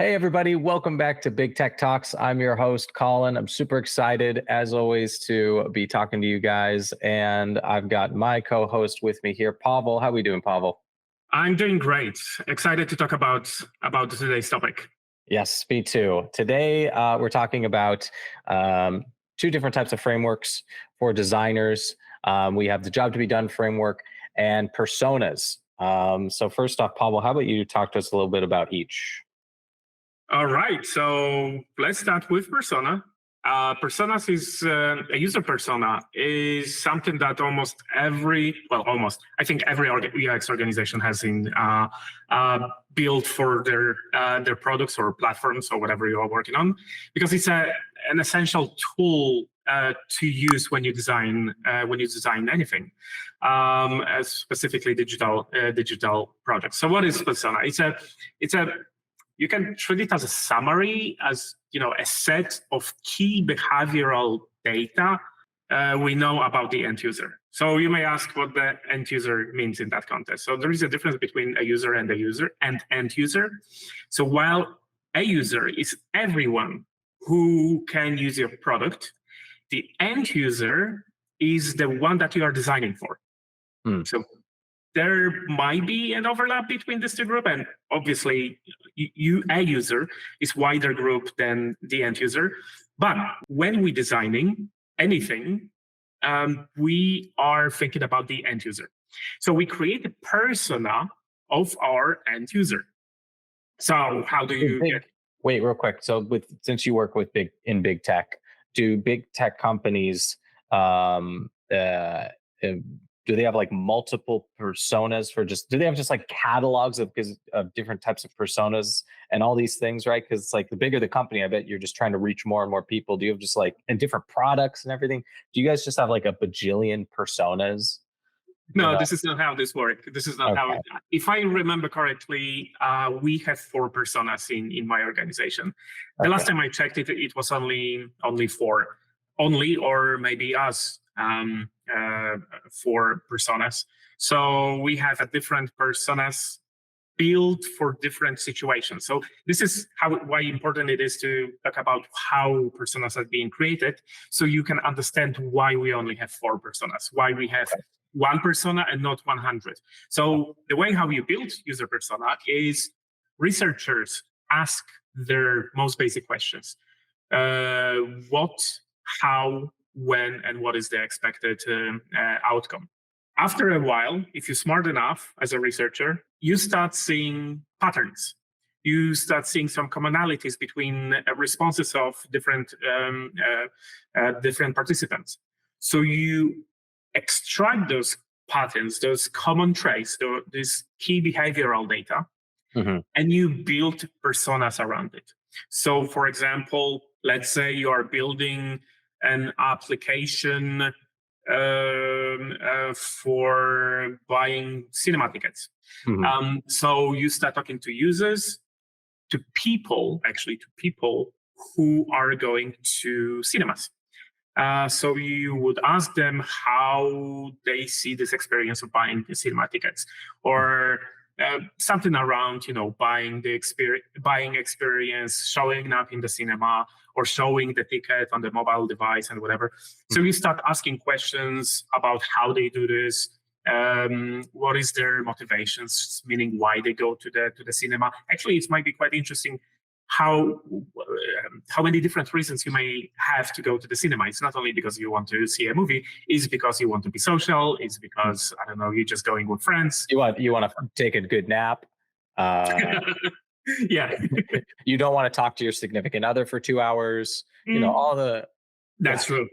Hey, everybody. Welcome back to Big Tech Talks. I'm your host, Colin. I'm super excited, as always, to be talking to you guys. And I've got my co-host with me here, Pawel. How are we doing, Pawel? I'm doing great. Excited to talk about today's topic. Yes, me too. Today, we're talking about two different types of frameworks for designers. We have the Job to be Done framework and personas. So first off, Pawel, how about you talk to us a little bit about each? All right, so let's start with persona. Personas is a user persona is something that almost I think every UX organization has built for their products or platforms or whatever you are working on, because it's an essential tool to use when you design anything, as specifically digital projects. So what is persona? It's a You can treat it as a summary, as a set of key behavioral data we know about the end user. So you may ask what the end user means in that context. So there is a difference between a user and end user. So while a user is everyone who can use your product, the end user is the one that you are designing for. So there might be an overlap between these two groups, and obviously a user is wider group than the end user. But when we're designing anything, we are thinking about the end user. So we create a persona of our end user. So how do you Wait, real quick. So since you work with big tech, do big tech companies do they have like multiple personas do they have just like catalogs of different types of personas and all these things, right? Because it's like the bigger the company, I bet you're just trying to reach more and more people. Do you have just like and different products and everything? Do you guys just have like a bajillion personas? No, this is not how this works. This is not how. If I remember correctly, we have 4 personas in my organization. The last time I checked it, it was only 4, or maybe us. 4 personas. So we have a different personas built for different situations. So this is why important it is to talk about how personas are being created, so you can understand why we only have 4 personas, why we have 1 persona and not 100. So the way how you build user persona is researchers ask their most basic questions. What, how, when, and what is the expected outcome. After a while, if you're smart enough as a researcher, you start seeing patterns. You start seeing some commonalities between responses of different participants. So you extract those patterns, those common traits, these key behavioral data, and you build personas around it. So, for example, let's say you are building an application for buying cinema tickets. So you start talking to users, to people who are going to cinemas. So you would ask them how they see this experience of buying the cinema tickets, or something around, buying experience, showing up in the cinema, or showing the ticket on the mobile device and whatever. So you start asking questions about how they do this, what is their motivations, meaning why they go to the cinema. Actually, it might be quite interesting how many different reasons you may have to go to the cinema. It's not only because you want to see a movie, it's because you want to be social, it's because, I don't know, you're just going with friends. You want to take a good nap. Yeah. You don't want to talk to your significant other for 2 hours. All the. That's true.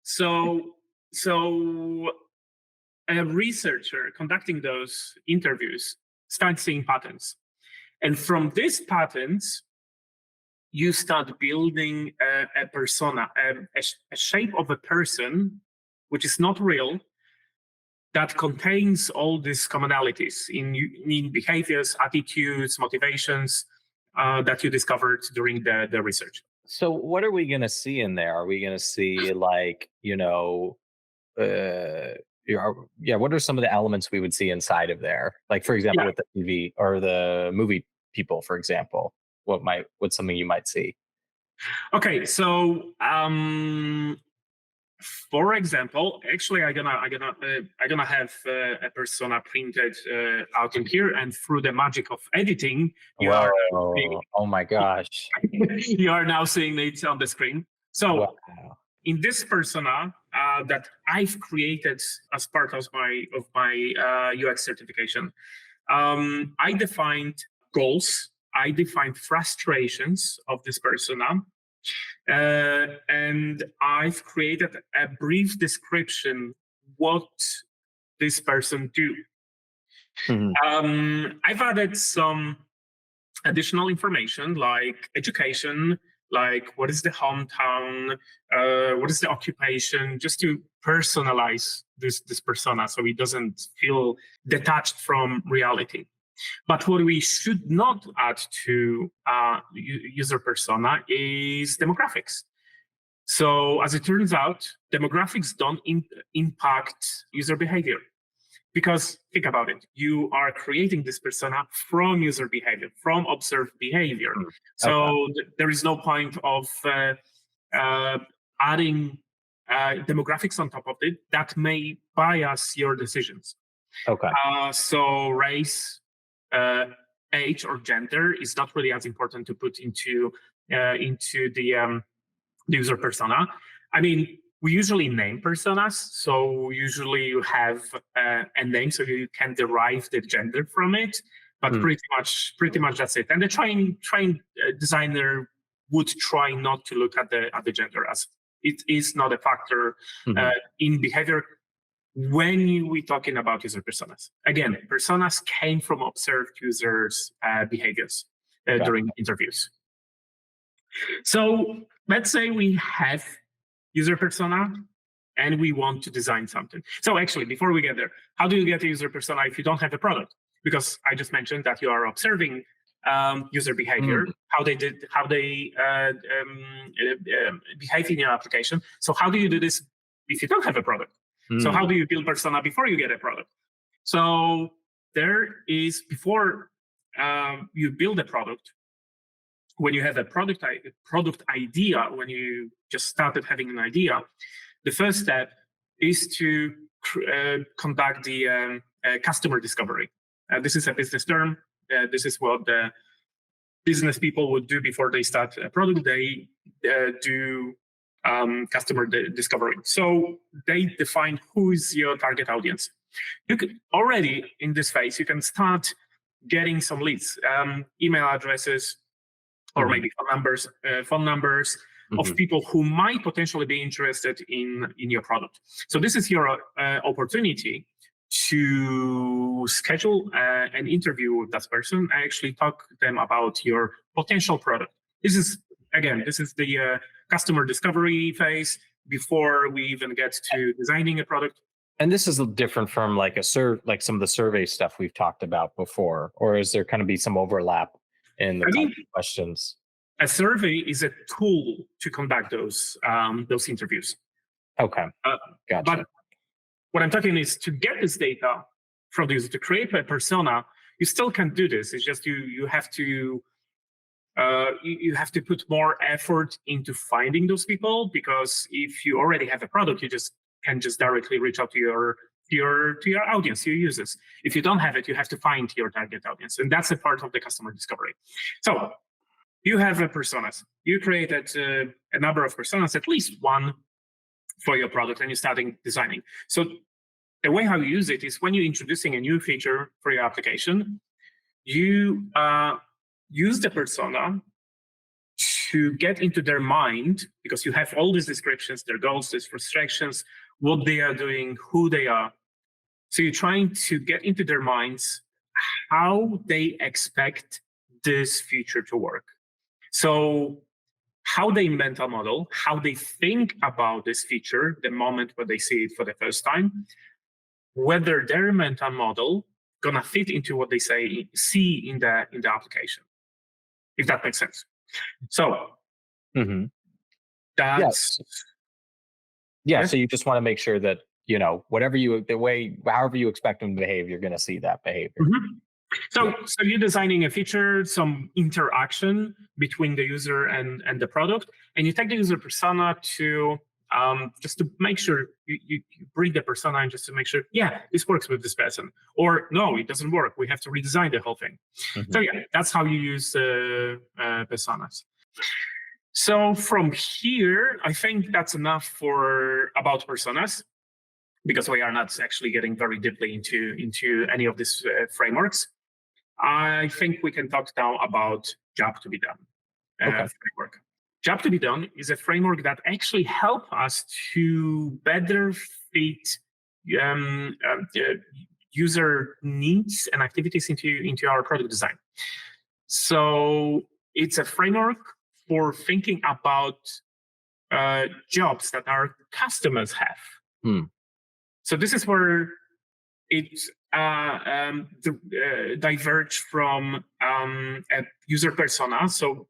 So a researcher conducting those interviews starts seeing patterns. And from these patterns, you start building a persona, a shape of a person, which is not real, that contains all these commonalities in behaviors, attitudes, motivations that you discovered during the research. So what are we going to see in there? Are we going to see like, what are some of the elements we would see inside of there? Like, for example, with the TV or the movie people, for example? What's something you might see? Okay, so for example, actually, I'm gonna have a persona printed out in here, and through the magic of editing, you are Whoa! Oh my gosh! you are now seeing it on the screen. So Wow! in this persona that I've created as part of my UX certification, I defined goals, I defined frustrations of this persona, and I've created a brief description what this person do. Mhm. I've added some additional information like education, like what is the hometown, what is the occupation, just to personalize this persona so it doesn't feel detached from reality. But what we should not add to user persona is demographics. So as it turns out, demographics don't impact user behavior. Because think about it, you are creating this persona from user behavior, from observed behavior. Mm. Okay. So there is no point of adding demographics on top of it that may bias your decisions. Okay. So race, age, or gender is not really as important to put into the user persona. I mean, we usually name personas, so usually you have a name, so you can derive the gender from it. But pretty much that's it. And the trained designer would try not to look at the gender, as it is not a factor in behavior when we're talking about user personas. Again, personas came from observed users' behaviors during interviews. So let's say we have user persona and we want to design something. So actually, before we get there, how do you get a user persona if you don't have a product? Because I just mentioned that you are observing user behavior, how they behave in your application. So how do you do this if you don't have a product? So how do you build persona before you get a product? So there is, before you build a product, when you have a product idea, when you just started having an idea, the first step is to conduct the customer discovery. This is a business term. This is what the business people would do before they start a product. They do customer discovery. So they define who is your target audience. You could already, in this phase, you can start getting some leads, email addresses, or maybe phone numbers of people who might potentially be interested in your product. So this is your opportunity to schedule an interview with that person and actually talk to them about your potential product. This is the customer discovery phase before we even get to designing a product. And this is different from like like some of the survey stuff we've talked about before, or is there kind of be some overlap in the type of questions? A survey is a tool to conduct those interviews. Okay, gotcha. But what I'm talking is to get this data from the user, to create a persona, you still can do this. It's just you have to put more effort into finding those people, because if you already have a product, you can directly reach out to your audience, your users. If you don't have it, you have to find your target audience, and that's a part of the customer discovery. So you have a personas. You created a number of personas, at least one for your product, and you're starting designing. So the way how you use it is when you're introducing a new feature for your application, you use the persona to get into their mind, because you have all these descriptions, their goals, these frustrations, what they are doing, who they are. So you're trying to get into their minds how they expect this feature to work. So how they mental model, how they think about this feature the moment when they see it for the first time, whether their mental model gonna fit into what they see in the application, if that makes sense. So that's yeah. So you just want to make sure that however you expect them to behave, you're going to see that behavior. So you're designing a feature, some interaction between the user and the product, and you take the user persona to just to make sure you breed the persona and just to make sure, yeah, this works with this person, or no, it doesn't work. We have to redesign the whole thing. So yeah, that's how you use personas. So from here, I think that's enough for about personas, because we are not actually getting very deeply into any of these frameworks. I think we can talk now about JobtobeDone framework. JobtobeDone is a framework that actually help us to better fit user needs and activities into our product design. So it's a framework for thinking about jobs that our customers have. So this is where it diverge from a user persona. So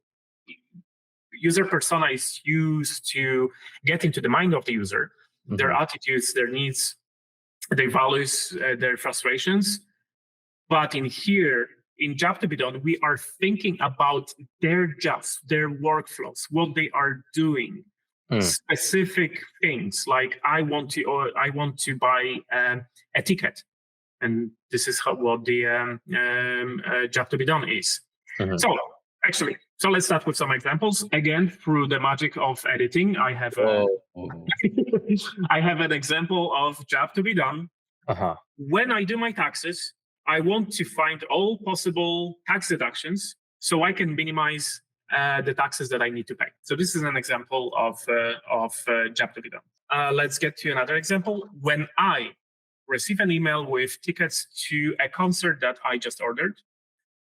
user persona is used to get into the mind of the user, their attitudes, their needs, their values, their frustrations. But in here, in JobtobeDone, we are thinking about their jobs, their workflows, what they are doing. Specific things like I want to buy a ticket, and this is what the JobtobeDone is. So let's start with some examples. Again, through the magic of editing, I have I have an example of JobtobeDone. When I do my taxes, I want to find all possible tax deductions so I can minimize the taxes that I need to pay. So this is an example of JobtobeDone. Let's get to another example. When I receive an email with tickets to a concert that I just ordered,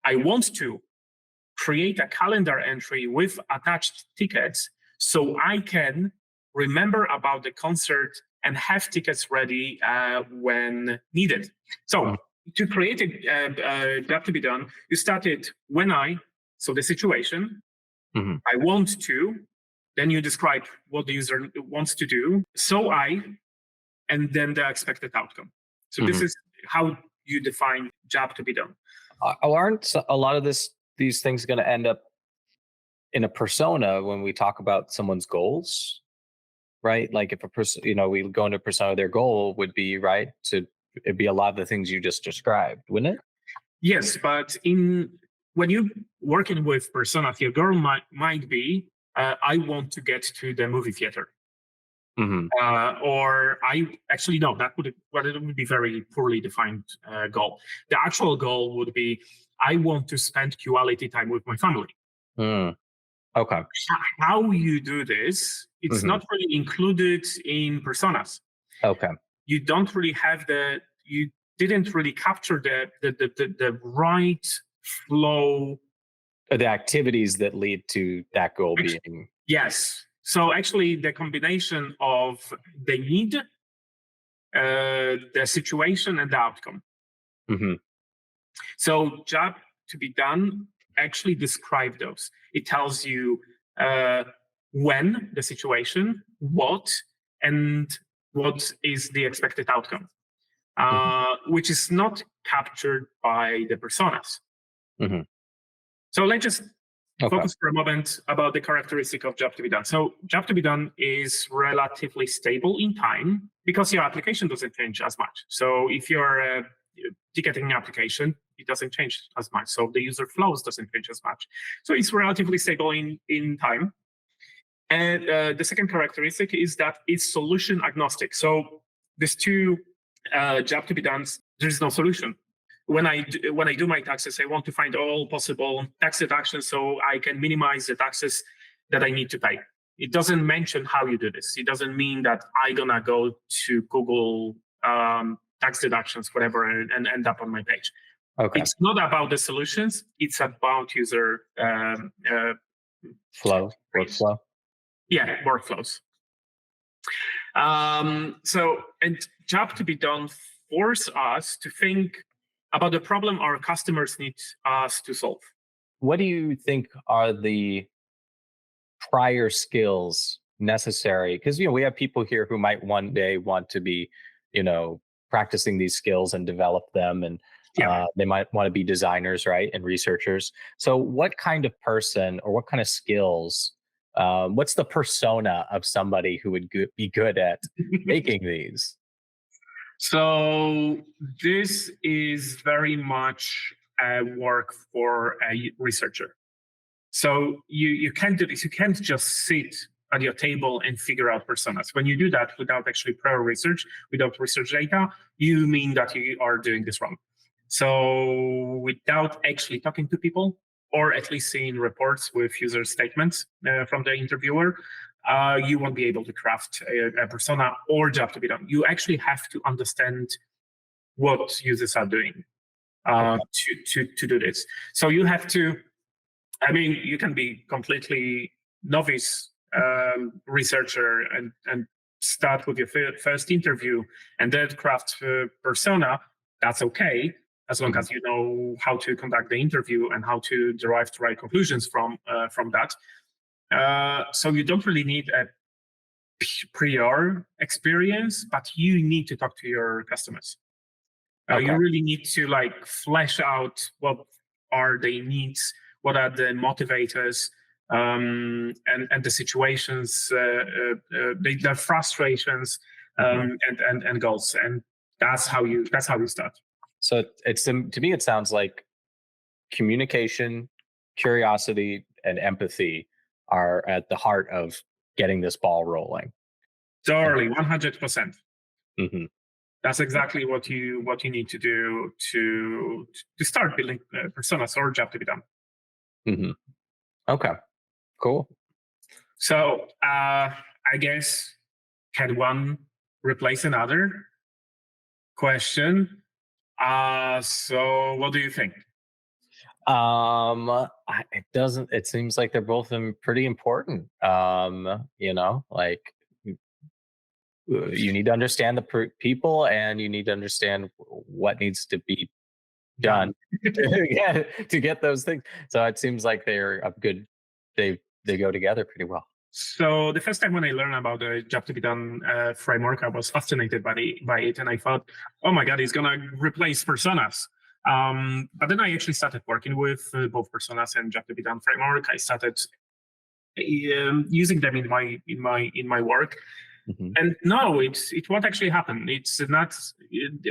I want to create a calendar entry with attached tickets so I can remember about the concert and have tickets ready when needed. So to create a JobtobeDone, you started when so the situation, I want to, then you describe what the user wants to do, so and then the expected outcome. So this is how you define JobtobeDone. Aren't a lot of these things going to end up in a persona when we talk about someone's goals, right? Like if a person, we go into a persona, their goal would be, right, it'd be a lot of the things you just described, wouldn't it? Yes, but when you're working with personas, your goal might be, I want to get to the movie theater. Or that would be very poorly defined goal. The actual goal would be, I want to spend quality time with my family. Okay. How you do this, it's not really included in personas. Okay. You don't really have you didn't really capture the right flow. The activities that lead to that goal being. Yes. So actually the combination of the need, the situation, and the outcome. So JobtobeDone actually describe those. It tells you when, the situation, what, and what is the expected outcome, which is not captured by the personas. So let's just focus for a moment about the characteristic of JobtobeDone. So JobtobeDone is relatively stable in time because your application doesn't change as much. So if you're a ticketing application, it doesn't change as much. So the user flows doesn't change as much. So it's relatively stable in time. And the second characteristic is that it's solution agnostic. So these two JobtobeDones, there's no solution. When I do my taxes, I want to find all possible tax deductions so I can minimize the taxes that I need to pay. It doesn't mention how you do this. It doesn't mean that I'm gonna go to Google tax deductions, whatever, and end up on my page. Okay. It's not about the solutions. It's about user workflow. Yeah, workflows. And JobtobeDone force us to think about the problem our customers need us to solve. What do you think are the prior skills necessary? Because we have people here who might one day want to be, practicing these skills and develop them. And Yeah. They might want to be designers, right, and researchers. So, what kind of person or what kind of skills? What's the persona of somebody who would be good at making these? So this is very much work for a researcher. So you can't do this. You can't just sit at your table and figure out personas. When you do that without actually prior research, without research data, you mean that you are doing this wrong. So without actually talking to people, or at least seeing reports with user statements from the interviewer, you won't be able to craft a persona or job to be done. You actually have to understand what users are doing to do this. So you have to, I mean, you can be completely novice researcher and start with your first interview and then craft persona. That's okay, as long as you know how to conduct the interview and how to derive the right conclusions from that. So you don't really need a prior experience, but you need to talk to your customers. You really need to like flesh out what are their needs, what are the motivators, and the situations, their frustrations, and goals, and that's how you start. So it's to me, it sounds like communication, curiosity, and empathy are at the heart of getting this ball rolling. Totally, 100%. Mm-hmm. That's exactly what you need to do to start building personas or job to be done. Mm-hmm. Okay, cool. So I guess, can one replace another? Question. So what do you think? It doesn't. It seems like they're both pretty important. Like you need to understand the people, and you need to understand what needs to be done to get those things. So it seems like they're a good. They go together pretty well. So the first time when I learned about the job to be done framework, I was fascinated by it, and I thought, oh my god, it's gonna replace personas. But then I actually started working with both personas and job to be done framework. I started using them in my work, and no, it won't actually happen. It's not.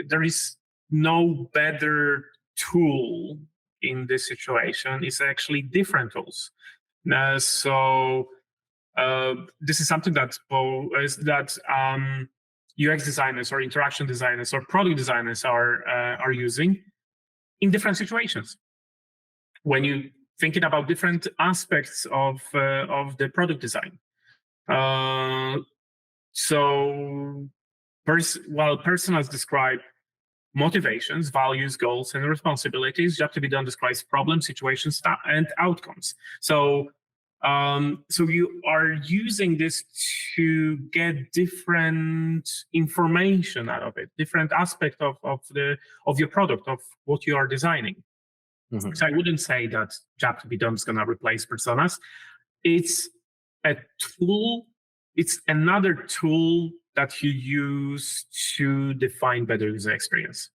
There is no better tool in this situation. It's actually different tools. This is something that UX designers or interaction designers or product designers are using in different situations. When you thinking about different aspects of the product design, while personas describe motivations, values, goals, and responsibilities, job to be done describes problems, situations, and outcomes. So you are using this to get different information out of it, different aspect of your product, of what you are designing. Mm-hmm. So I wouldn't say that job to be done is going to replace personas. It's a tool. It's another tool that you use to define better user experience.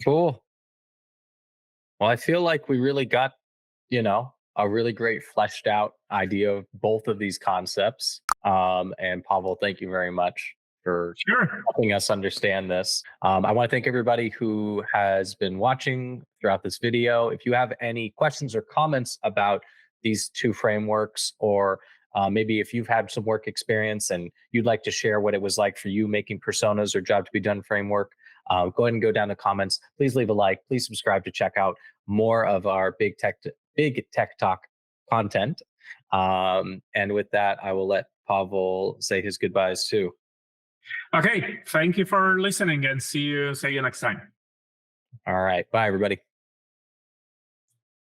Cool. Well, I feel like we really got a really great fleshed out idea of both of these concepts. And Pawel, thank you very much for helping us understand this. I want to thank everybody who has been watching throughout this video. If you have any questions or comments about these two frameworks, or maybe if you've had some work experience and you'd like to share what it was like for you making personas or job to be done framework, go ahead and go down the comments. Please leave a like. Please subscribe to check out more of our Big Tech Talk content. And with that, I will let Pawel say his goodbyes too. Okay, thank you for listening, and see you next time. All right, bye everybody.